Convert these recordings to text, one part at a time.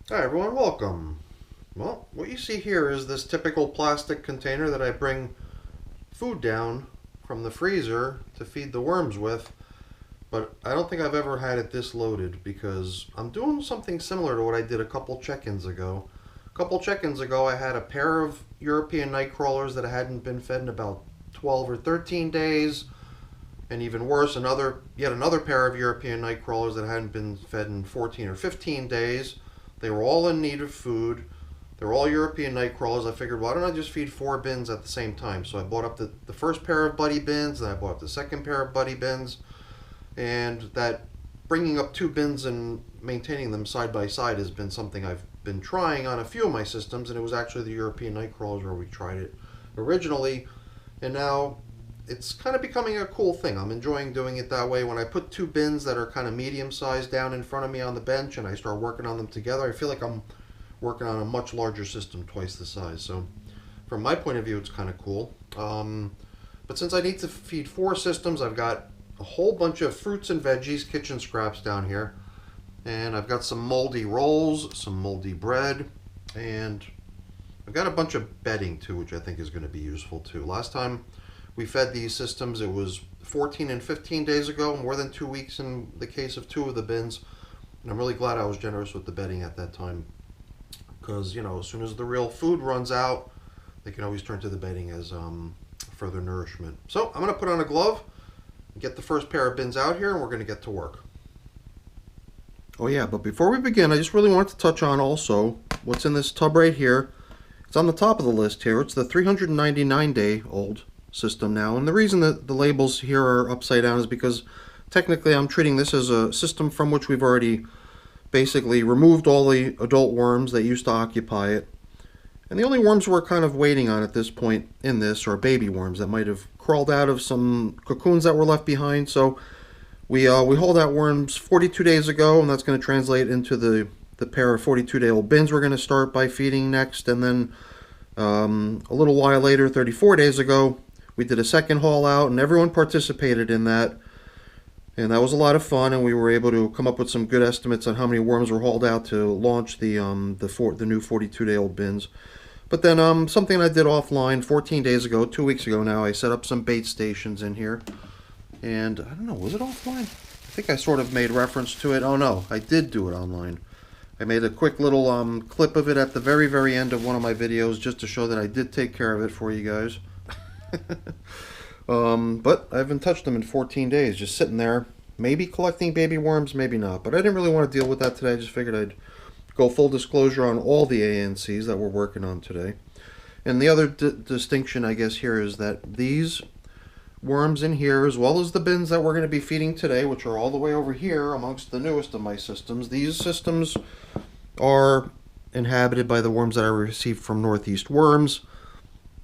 Hi everyone, welcome. Well, what you see here is this typical plastic container that I bring food down from the freezer to feed the worms with, but I don't think I've ever had it this loaded because I'm doing something similar to what I did a couple check-ins ago. A couple check-ins ago I had a pair of European nightcrawlers that hadn't been fed in about 12 or 13 days, and even worse, yet another pair of European nightcrawlers that hadn't been fed in 14 or 15 days. They were all in need of food. They were all European nightcrawlers. I figured, why don't I just feed 4 bins at the same time? So I bought up the first pair of buddy bins, then I bought up the second pair of buddy bins, and that bringing up 2 bins and maintaining them side by side has been something I've been trying on a few of my systems, and it was actually the European nightcrawlers where we tried it originally, and now it's kind of becoming a cool thing. I'm enjoying doing it that way. When I put 2 bins that are kind of medium sized down in front of me on the bench and I start working on them together, I feel like I'm working on a much larger system, twice the size. So, from my point of view, it's kind of cool. But since I need to feed 4 systems, I've got a whole bunch of fruits and veggies, kitchen scraps down here. And I've got some moldy rolls, some moldy bread, and I've got a bunch of bedding too, which I think is going to be useful too. Last time we fed these systems, it was 14 and 15 days ago, more than 2 weeks in the case of 2 of the bins. And I'm really glad I was generous with the bedding at that time because, as soon as the real food runs out, they can always turn to the bedding as further nourishment. So I'm going to put on a glove, get the first pair of bins out here, and we're going to get to work. Oh yeah, but before we begin, I just really wanted to touch on also what's in this tub right here. It's on the top of the list here. It's the 399-day-old system now, and the reason that the labels here are upside down is because technically I'm treating this as a system from which we've already basically removed all the adult worms that used to occupy it, and the only worms we're kind of waiting on at this point in this are baby worms that might have crawled out of some cocoons that were left behind. So we hauled out worms 42 days ago, and that's going to translate into the pair of 42-day-old bins we're going to start by feeding next, and then a little while later, 34 days ago, we did a second haul out, and everyone participated in that. And that was a lot of fun, and we were able to come up with some good estimates on how many worms were hauled out to launch the new 42-day-old bins. But then something I did offline 14 days ago, 2 weeks ago now, I set up some bait stations in here. And I don't know, was it offline? I think I sort of made reference to it. Oh no, I did do it online. I made a quick little clip of it at the very, very end of one of my videos just to show that I did take care of it for you guys. But I haven't touched them in 14 days, just sitting there, maybe collecting baby worms, maybe not. But I didn't really want to deal with that today. I just figured I'd go full disclosure on all the ANCs that we're working on today. And the other distinction, I guess, here is that these worms in here, as well as the bins that we're going to be feeding today, which are all the way over here amongst the newest of my systems, these systems are inhabited by the worms that I received from Northeast Worms.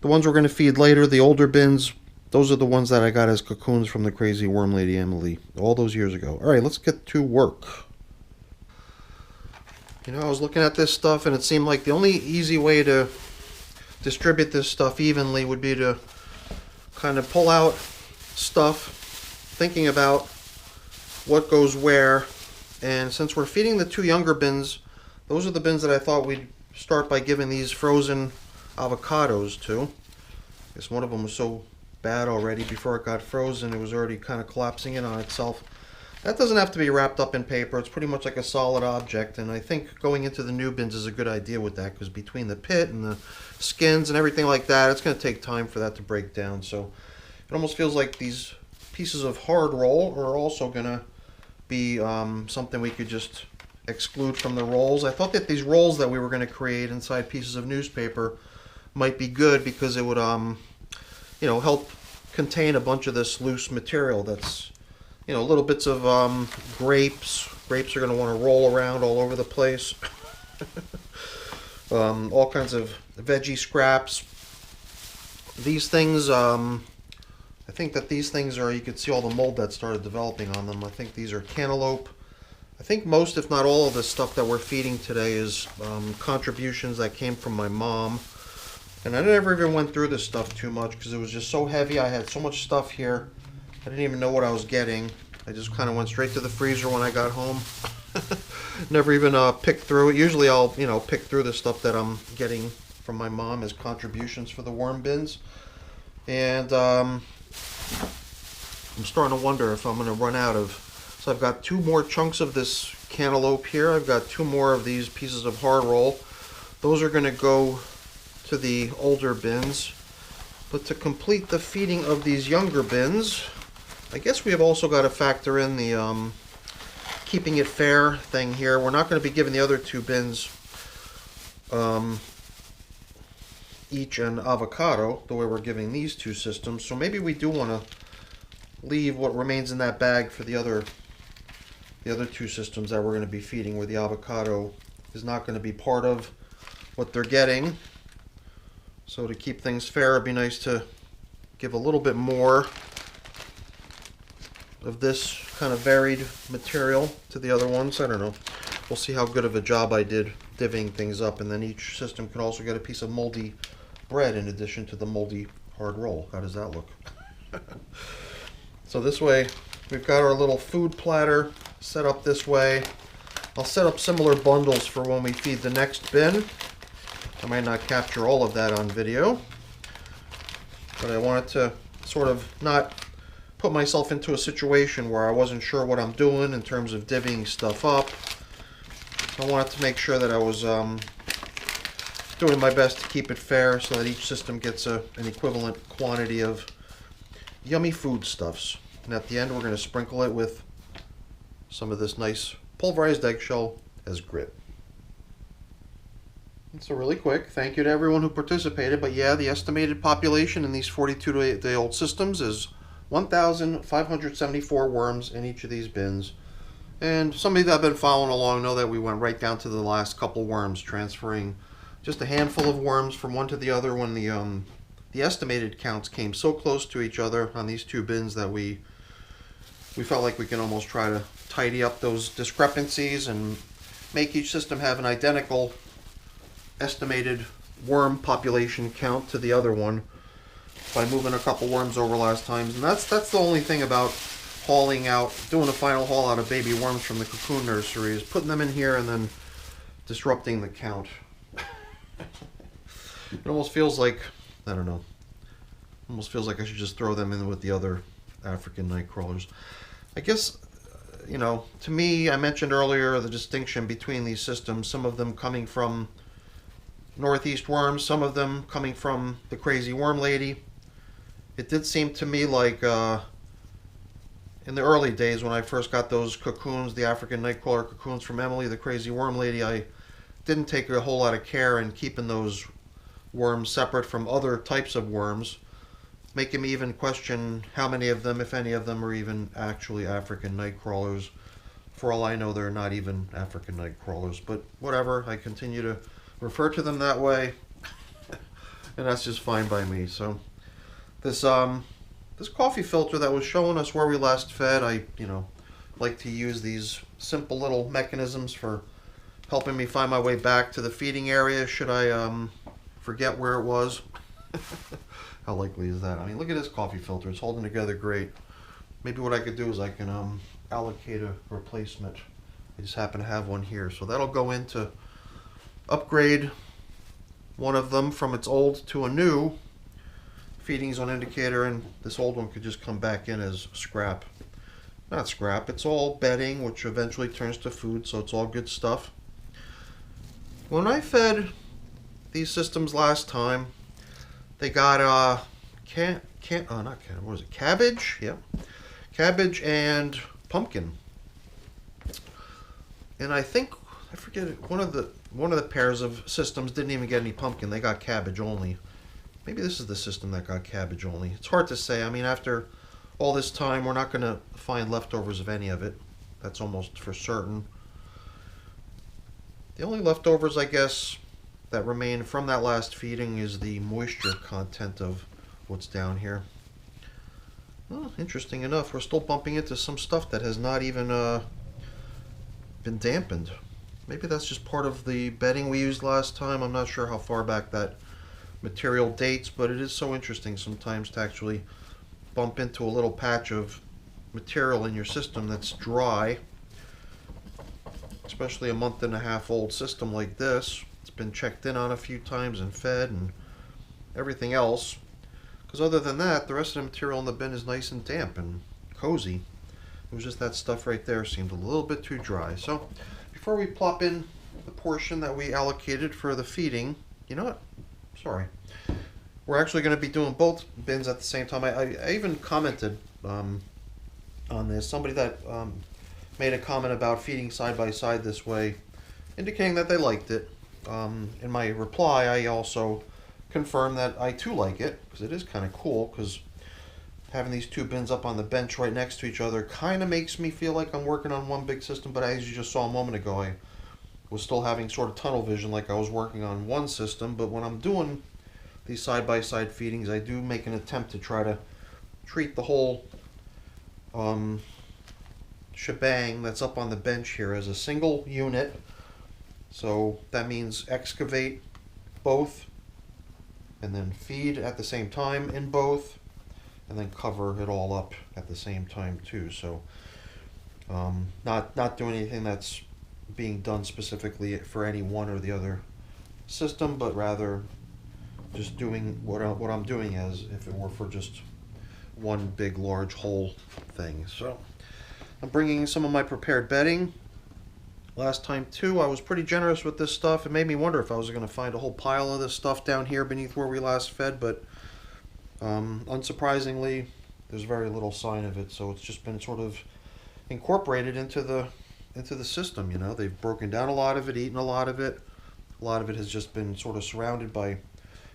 The ones we're going to feed later, the older bins, those are the ones that I got as cocoons from the crazy worm lady Emily all those years ago. All right, let's get to work. I was looking at this stuff, and it seemed like the only easy way to distribute this stuff evenly would be to kind of pull out stuff, thinking about what goes where. And since we're feeding the 2 younger bins, those are the bins that I thought we'd start by giving these frozen avocados to. I guess one of them was so bad already before it got frozen, it was already kind of collapsing in on itself. That doesn't have to be wrapped up in paper. It's pretty much like a solid object, and I think going into the new bins is a good idea with that, because between the pit and the skins and everything like that, it's going to take time for that to break down. So it almost feels like these pieces of hard roll are also going to be something we could just exclude from the rolls. I thought that these rolls that we were going to create inside pieces of newspaper might be good because it would help contain a bunch of this loose material that's, little bits of grapes. Grapes are going to want to roll around all over the place. All kinds of veggie scraps. These things, I think that these things are, you could see all the mold that started developing on them. I think these are cantaloupe. I think most, if not all, of the stuff that we're feeding today is contributions that came from my mom. And I never even went through this stuff too much because it was just so heavy. I had so much stuff here. I didn't even know what I was getting. I just kind of went straight to the freezer when I got home. Never even picked through it. Usually I'll, pick through the stuff that I'm getting from my mom as contributions for the worm bins. And I'm starting to wonder if I'm going to run out of... So I've got 2 more chunks of this cantaloupe here. I've got 2 more of these pieces of hard roll. Those are going to go to the older bins. But to complete the feeding of these younger bins, I guess we have also got to factor in the keeping it fair thing here. We're not going to be giving the other 2 bins each an avocado the way we're giving these 2 systems. So maybe we do want to leave what remains in that bag for the other 2 systems that we're going to be feeding, where the avocado is not going to be part of what they're getting. So to keep things fair, it'd be nice to give a little bit more of this kind of varied material to the other ones. I don't know. We'll see how good of a job I did divvying things up, and then each system can also get a piece of moldy bread in addition to the moldy hard roll. How does that look? So this way, we've got our little food platter set up this way. I'll set up similar bundles for when we feed the next bin. I might not capture all of that on video, but I wanted to sort of not put myself into a situation where I wasn't sure what I'm doing in terms of divvying stuff up. I wanted to make sure that I was doing my best to keep it fair so that each system gets an equivalent quantity of yummy foodstuffs. And at the end, we're going to sprinkle it with some of this nice pulverized eggshell as grit. So really quick, thank you to everyone who participated. But yeah, the estimated population in these 42-day-old systems is 1,574 worms in each of these bins. And somebody that have been following along know that we went right down to the last couple worms, transferring just a handful of worms from one to the other when the estimated counts came so close to each other on these 2 bins that we felt like we can almost try to tidy up those discrepancies and make each system have an identical estimated worm population count to the other one by moving a couple worms over last time. And that's the only thing about hauling out, doing a final haul out of baby worms from the cocoon nursery, is putting them in here and then disrupting the count. It almost feels like, I don't know, almost feels like I should just throw them in with the other African night crawlers. I guess, to me, I mentioned earlier the distinction between these systems, some of them coming from northeast worms, some of them coming from the crazy worm lady. It did seem to me like in the early days when I first got those cocoons, the African nightcrawler cocoons from Emily, the crazy worm lady, I didn't take a whole lot of care in keeping those worms separate from other types of worms, making me even question how many of them, if any of them, are even actually African nightcrawlers. For all I know, they're not even African nightcrawlers, but whatever, I continue to refer to them that way, and that's just fine by me. So this coffee filter that was showing us where we last fed, I like to use these simple little mechanisms for helping me find my way back to the feeding area should I forget where it was. How likely is that? I mean, look at this coffee filter. It's holding together great. Maybe what I could do is I can allocate a replacement. I just happen to have one here, so that'll go in to upgrade one of them from its old to a new feeding zone indicator, and this old one could just come back in as scrap. Not scrap, it's all bedding, which eventually turns to food, so it's all good stuff. When I fed these systems last time, they got cabbage? Yeah. Cabbage and pumpkin. And I forget it, one of the pairs of systems didn't even get any pumpkin. They got cabbage only. Maybe this is the system that got cabbage only. It's hard to say. I mean, after all this time, we're not going to find leftovers of any of it. That's almost for certain. The only leftovers, I guess, that remain from that last feeding is the moisture content of what's down here. Well, interesting enough, we're still bumping into some stuff that has not even been dampened. Maybe that's just part of the bedding we used last time. I'm not sure how far back that material dates, but it is so interesting sometimes to actually bump into a little patch of material in your system that's dry. It's especially a month and a half old system like this. It's been checked in on a few times and fed and everything else. Because other than that, the rest of the material in the bin is nice and damp and cozy. It was just that stuff right there seemed a little bit too dry. So before we plop in the portion that we allocated for the feeding, you know what? Sorry. We're actually going to be doing both bins at the same time. I even commented on this. Somebody that made a comment about feeding side by side this way, indicating that they liked it. In my reply, I also confirmed that I too like it, because it is kind of cool, because having these two bins up on the bench right next to each other kind of makes me feel like I'm working on one big system, but as you just saw a moment ago, I was still having sort of tunnel vision like I was working on one system. But when I'm doing these side-by-side feedings, I do make an attempt to try to treat the whole shebang that's up on the bench here as a single unit. So that means excavate both and then feed at the same time in both, and then cover it all up at the same time too. So not doing anything that's being done specifically for any one or the other system, but rather just doing what I'm doing as if it were for just one big large whole thing. So I'm bringing some of my prepared bedding. Last time too, I was pretty generous with this stuff. It made me wonder if I was going to find a whole pile of this stuff down here beneath where we last fed, but unsurprisingly, there's very little sign of it. So it's just been sort of incorporated into the system. You know, they've broken down a lot of it, eaten a lot of it. A lot of it has just been sort of surrounded by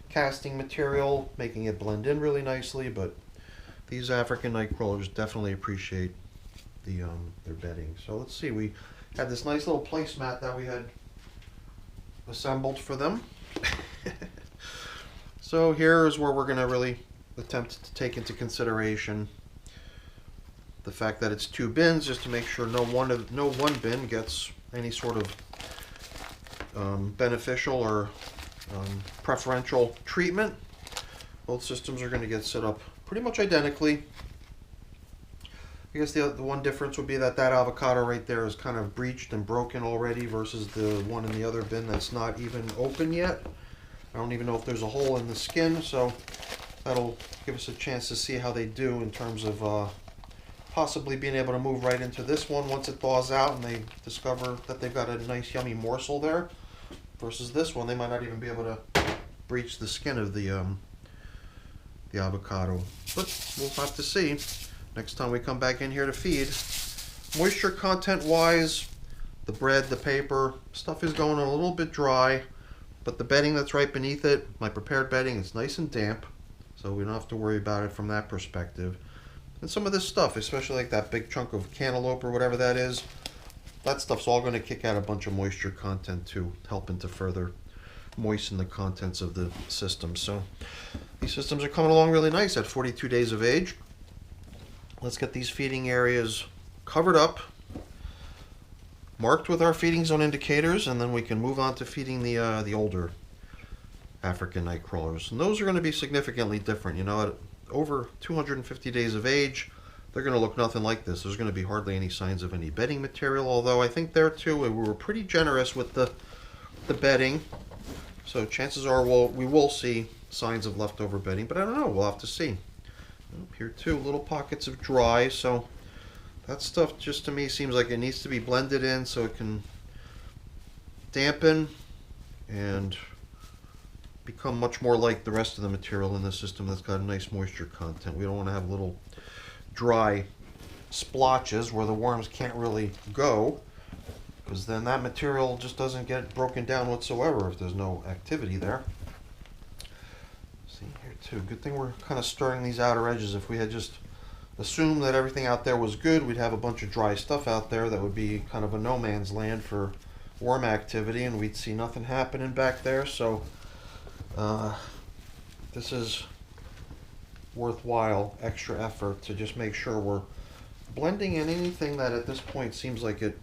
casting material, making it blend in really nicely. But these African nightcrawlers definitely appreciate their bedding. So let's see, we had this nice little placemat that we had assembled for them. So here is where we're going to really attempt to take into consideration the fact that it's two bins, just to make sure no one bin gets any sort of beneficial or preferential treatment. Both systems are going to get set up pretty much identically. I guess the one difference would be that avocado right there is kind of breached and broken already versus the one in the other bin that's not even open yet. I don't even know if there's a hole in the skin, so that'll give us a chance to see how they do in terms of possibly being able to move right into this one once it thaws out and they discover that they've got a nice yummy morsel there, versus this one they might not even be able to breach the skin of the avocado. But we'll have to see next time we come back in here to feed. Moisture content wise, the bread, the paper, stuff is going a little bit dry, but the bedding that's right beneath it, my prepared bedding, is nice and damp, so we don't have to worry about it from that perspective. And some of this stuff, especially like that big chunk of cantaloupe or whatever that is, that stuff's all going to kick out a bunch of moisture content too, helping to further moisten the contents of the system. So these systems are coming along really nice at 42 days of age. Let's get these feeding areas covered up, marked with our feeding zone indicators, and then we can move on to feeding the older African nightcrawlers. And those are going to be significantly different. You know, at over 250 days of age, they're going to look nothing like this. There's going to be hardly any signs of any bedding material, although I think there too we were pretty generous with the bedding. So chances are we will see signs of leftover bedding, but I don't know. We'll have to see. Here too, little pockets of dry, so that stuff just to me seems like it needs to be blended in so it can dampen and become much more like the rest of the material in the system that's got a nice moisture content. We don't want to have little dry splotches where the worms can't really go, because then that material just doesn't get broken down whatsoever if there's no activity there. See here too, good thing we're kind of stirring these outer edges. If we had just assumed that everything out there was good, we'd have a bunch of dry stuff out there that would be kind of a no man's land for worm activity, and we'd see nothing happening back there. So this is worthwhile extra effort to just make sure we're blending in anything that at this point seems like it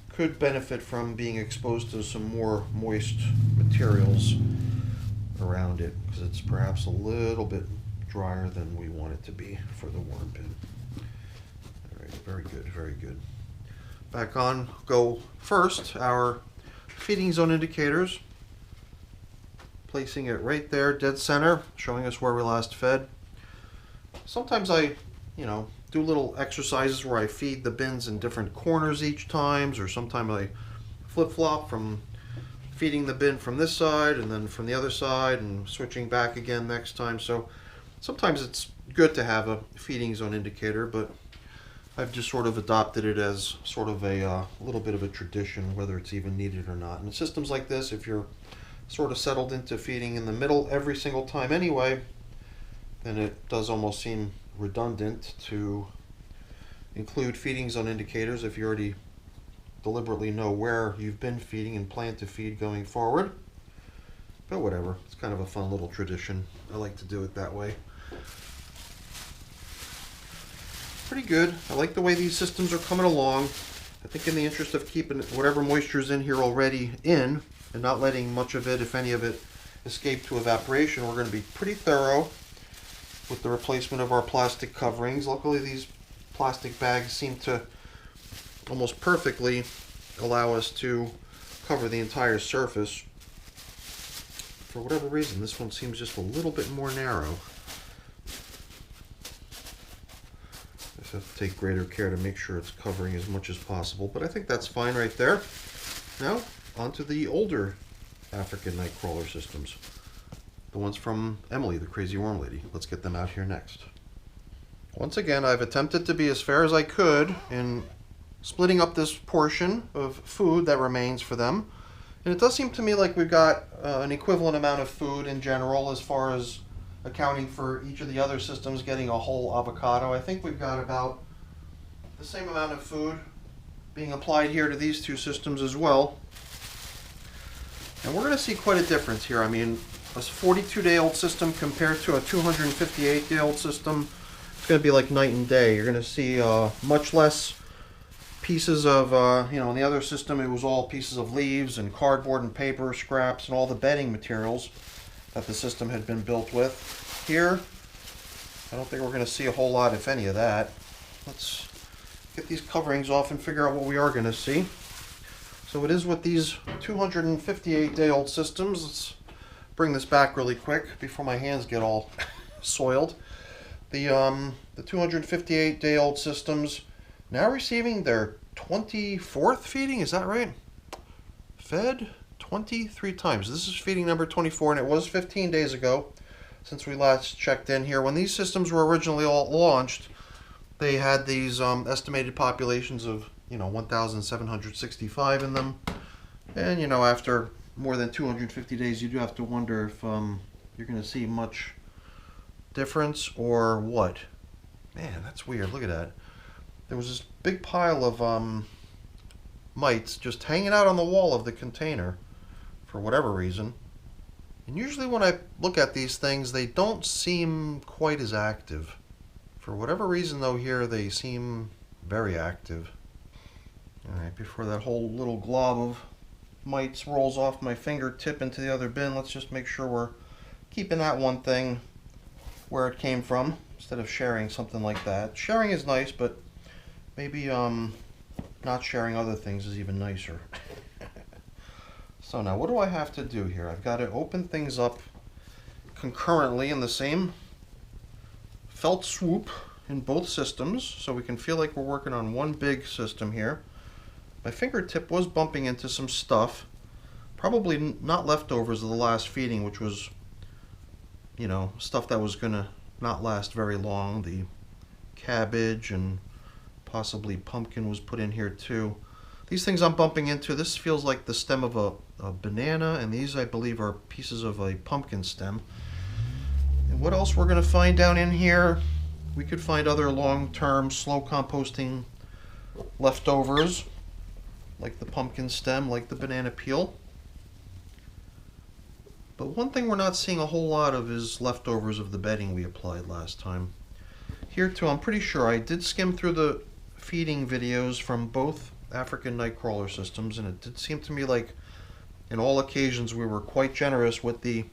could benefit from being exposed to some more moist materials around it, because it's perhaps a little bit drier than we want it to be for the worm bin. All right, very good, very good. back on go first our feeding zone indicators, placing it right there, dead center, showing us where we last fed. Sometimes I, do little exercises where I feed the bins in different corners each time, or sometimes I flip-flop from feeding the bin from this side and then from the other side and switching back again next time. So sometimes it's good to have a feeding zone indicator, but I've just sort of adopted it as sort of a little bit of a tradition, whether it's even needed or not. And in systems like this, if you're sort of settled into feeding in the middle every single time anyway, then it does almost seem redundant to include feeding zone indicators if you already deliberately know where you've been feeding and plan to feed going forward. But whatever, it's kind of a fun little tradition. I like to do it that way. Pretty good. I like the way these systems are coming along. I think in the interest of keeping whatever moisture is in here already in and not letting much of it, if any of it, escape to evaporation, we're going to be pretty thorough with the replacement of our plastic coverings. Luckily, these plastic bags seem to almost perfectly allow us to cover the entire surface. For whatever reason, this one seems just a little bit more narrow. I just have to take greater care to make sure it's covering as much as possible, but I think that's fine right there. Now, onto the older African nightcrawler systems. The ones from Emily, the crazy worm lady. Let's get them out here next. Once again, I've attempted to be as fair as I could in splitting up this portion of food that remains for them. And it does seem to me like we've got an equivalent amount of food in general as far as accounting for each of the other systems getting a whole avocado. I think we've got about the same amount of food being applied here to these two systems as well. And we're going to see quite a difference here. I mean, a 42-day-old system compared to a 258-day-old system, it's going to be like night and day. You're going to see much less pieces of, in the other system it was all pieces of leaves and cardboard and paper scraps and all the bedding materials that the system had been built with. Here, I don't think we're going to see a whole lot, if any, of that. Let's get these coverings off and figure out what we are going to see. So it is with these 258-day-old systems. Let's bring this back really quick before my hands get all soiled. The 258-day-old systems now receiving their 24th feeding, is that right? Fed 23 times. This is feeding number 24, and it was 15 days ago since we last checked in here. When these systems were originally all launched, they had these estimated populations of 1,765 in them. And after more than 250 days, you do have to wonder if you're going to see much difference or what. Man, that's weird. Look at that. There was this big pile of mites just hanging out on the wall of the container for whatever reason. And usually when I look at these things, they don't seem quite as active. For whatever reason, though, here they seem very active. All right, before that whole little glob of mites rolls off my fingertip into the other bin, let's just make sure we're keeping that one thing where it came from instead of sharing something like that. Sharing is nice, but maybe not sharing other things is even nicer. So now what do I have to do here? I've got to open things up concurrently in the same felt swoop in both systems so we can feel like we're working on one big system here. My fingertip was bumping into some stuff, probably not leftovers of the last feeding, which was, stuff that was going to not last very long. The cabbage and possibly pumpkin was put in here too. These things I'm bumping into, this feels like the stem of a banana, and these I believe are pieces of a pumpkin stem. And what else we're going to find down in here? We could find other long-term slow composting leftovers, like the pumpkin stem, like the banana peel. But one thing we're not seeing a whole lot of is leftovers of the bedding we applied last time. Here too, I'm pretty sure I did skim through the feeding videos from both African nightcrawler systems, and it did seem to me like in all occasions we were quite generous with the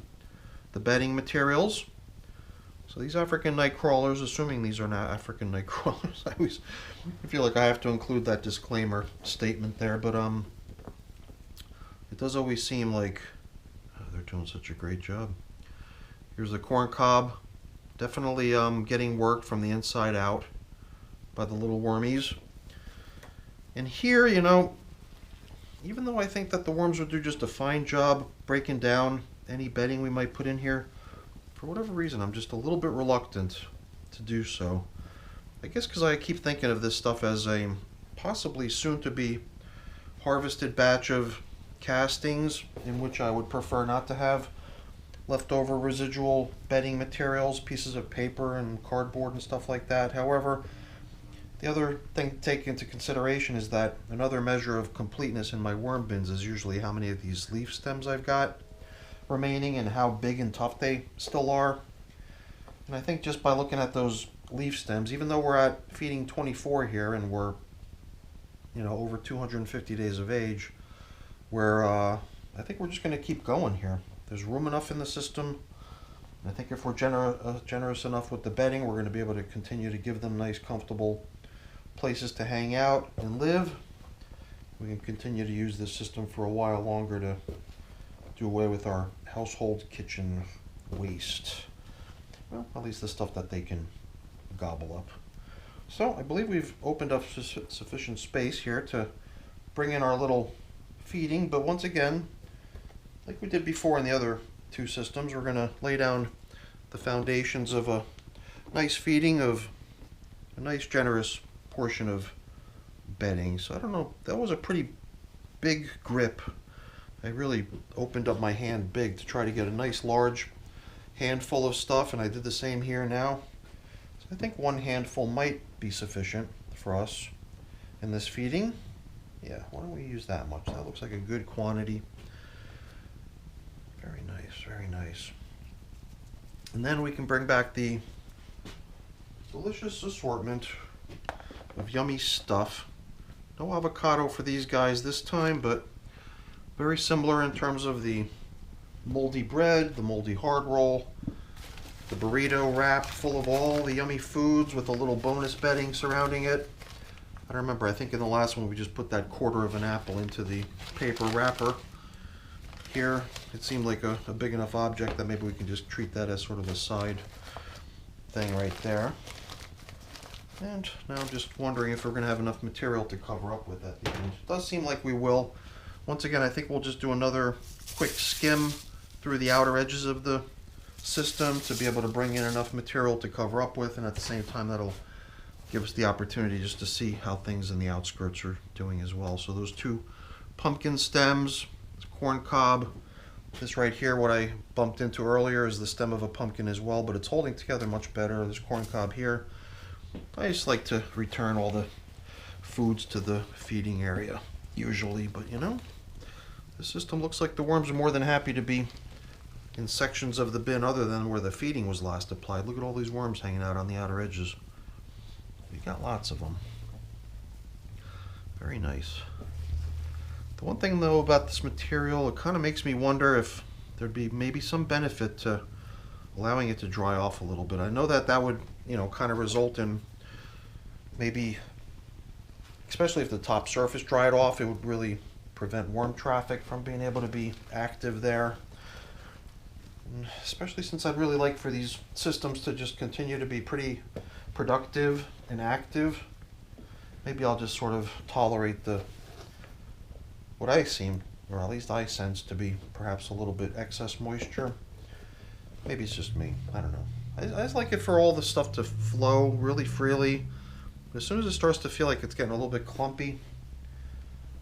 bedding materials. So these African night crawlers, assuming these are not African night crawlers, I feel like I have to include that disclaimer statement there, but it does always seem like they're doing such a great job. Here's the corn cob, definitely getting worked from the inside out by the little wormies. And here, you know, even though I think that the worms would do just a fine job breaking down any bedding we might put in here, for whatever reason, I'm just a little bit reluctant to do so. I guess because I keep thinking of this stuff as a possibly soon-to-be harvested batch of castings, in which I would prefer not to have leftover residual bedding materials, pieces of paper and cardboard and stuff like that. However, the other thing to take into consideration is that another measure of completeness in my worm bins is usually how many of these leaf stems I've got remaining and how big and tough they still are. And I think just by looking at those leaf stems, even though we're at feeding 24 here and we're, you know, over 250 days of age, I think we're just going to keep going here. There's room enough in the system. I think if we're generous enough with the bedding, we're going to be able to continue to give them nice, comfortable places to hang out and live. We can continue to use this system for a while longer to do away with our household kitchen waste. Well, at least the stuff that they can gobble up. So I believe we've opened up sufficient space here to bring in our little feeding, but once again, like we did before in the other two systems, we're going to lay down the foundations of a nice feeding of a nice generous portion of bedding. So I don't know, that was a pretty big grip. I really opened up my hand big to try to get a nice large handful of stuff, and I did the same here now. So I think one handful might be sufficient for us in this feeding. Yeah, why don't we use that much? That looks like a good quantity. Very nice, very nice. And then we can bring back the delicious assortment of yummy stuff. No avocado for these guys this time, but very similar in terms of the moldy bread, the moldy hard roll, the burrito wrap full of all the yummy foods with a little bonus bedding surrounding it. I don't remember, I think in the last one we just put that quarter of an apple into the paper wrapper. Here, it seemed like a big enough object that maybe we can just treat that as sort of a side thing right there. And now I'm just wondering if we're going to have enough material to cover up with at the end. It does seem like we will. Once again, I think we'll just do another quick skim through the outer edges of the system to be able to bring in enough material to cover up with, and at the same time that'll give us the opportunity just to see how things in the outskirts are doing as well. So those two pumpkin stems, corn cob, this right here, what I bumped into earlier, is the stem of a pumpkin as well, but it's holding together much better. This corn cob here, I just like to return all the foods to the feeding area usually, but you know, the system looks like the worms are more than happy to be in sections of the bin other than where the feeding was last applied. Look at all these worms hanging out on the outer edges. We got lots of them. Very nice. The one thing though about this material, it kind of makes me wonder if there'd be maybe some benefit to allowing it to dry off a little bit. I know that that would, you know, kind of result in maybe, especially if the top surface dried off, it would really prevent worm traffic from being able to be active there. Especially since I'd really like for these systems to just continue to be pretty productive and active. Maybe I'll just sort of tolerate the, what I seem, or at least I sense to be perhaps a little bit excess moisture. Maybe it's just me, I don't know. I just like it for all the stuff to flow really freely. But as soon as it starts to feel like it's getting a little bit clumpy,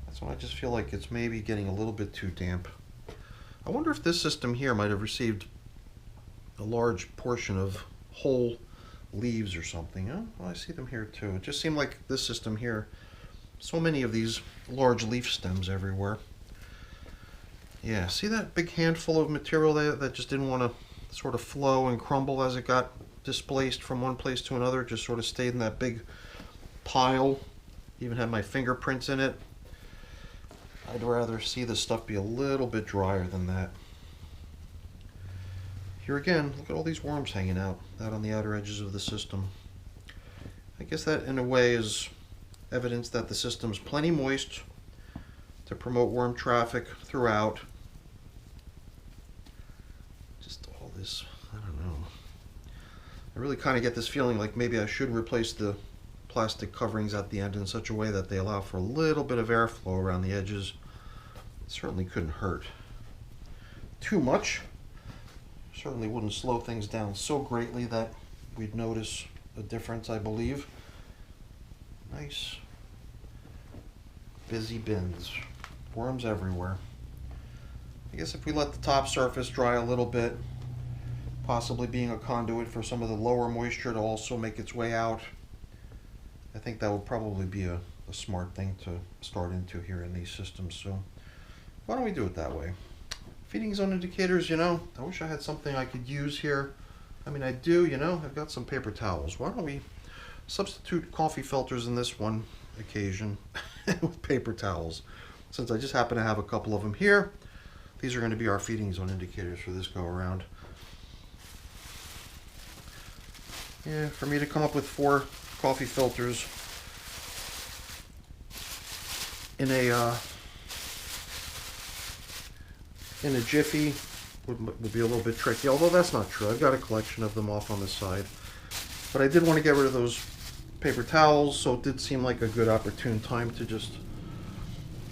that's when I just feel like it's maybe getting a little bit too damp. I wonder if this system here might have received a large portion of whole leaves or something. Oh, well, I see them here too. It just seemed like this system here, so many of these large leaf stems everywhere. Yeah, see that big handful of material there that just didn't want to sort of flow and crumble as it got displaced from one place to another? It just sort of stayed in that big pile. Even had my fingerprints in it. I'd rather see this stuff be a little bit drier than that. here again, look at all these worms hanging out on the outer edges of the system. I guess that in a way is evidence that the system's plenty moist to promote worm traffic throughout. Just all this, I don't know. I really kind of get this feeling like maybe I should replace the plastic coverings at the end in such a way that they allow for a little bit of airflow around the edges. It certainly couldn't hurt too much. Certainly wouldn't slow things down so greatly that we'd notice a difference, I believe. Nice busy bins. Worms everywhere. I guess if we let the top surface dry a little bit, possibly being a conduit for some of the lower moisture to also make its way out, I think that would probably be a smart thing to start into here in these systems. So why don't we do it that way? Feeding zone indicators, you know, I wish I had something I could use here. I mean, I do, you know, I've got some paper towels. Why don't we substitute coffee filters in this one occasion with paper towels? Since I just happen to have a couple of them here, these are going to be our feeding zone indicators for this go around. Yeah, for me to come up with 4 coffee filters in a jiffy would be a little bit tricky, although that's not true. I've got a collection of them off on the side. But I did want to get rid of those paper towels, so it did seem like a good opportune time to just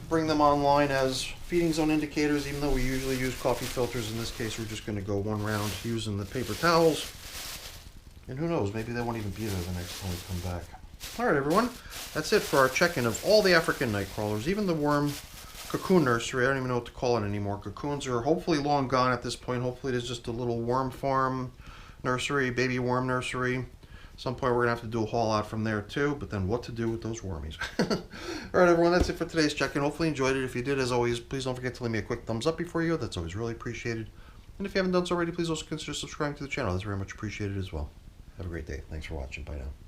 bring them online as feeding zone indicators, even though we usually use coffee filters. In this case, we're just going to go one round using the paper towels. And who knows, maybe they won't even be there the next time we come back. All right, everyone, that's it for our check-in of all the African night crawlers, even the worm cocoon nursery. I don't even know what to call it anymore. Cocoons are hopefully long gone at this point. Hopefully there's just a little worm farm nursery, baby worm nursery. At some point we're going to have to do a haul out from there too, but then what to do with those wormies. All right, everyone, that's it for today's check-in. Hopefully you enjoyed it. If you did, as always, please don't forget to leave me a quick thumbs up before you go. That's always really appreciated. And if you haven't done so already, please also consider subscribing to the channel. That's very much appreciated as well. Have a great day. Thanks for watching. Bye now.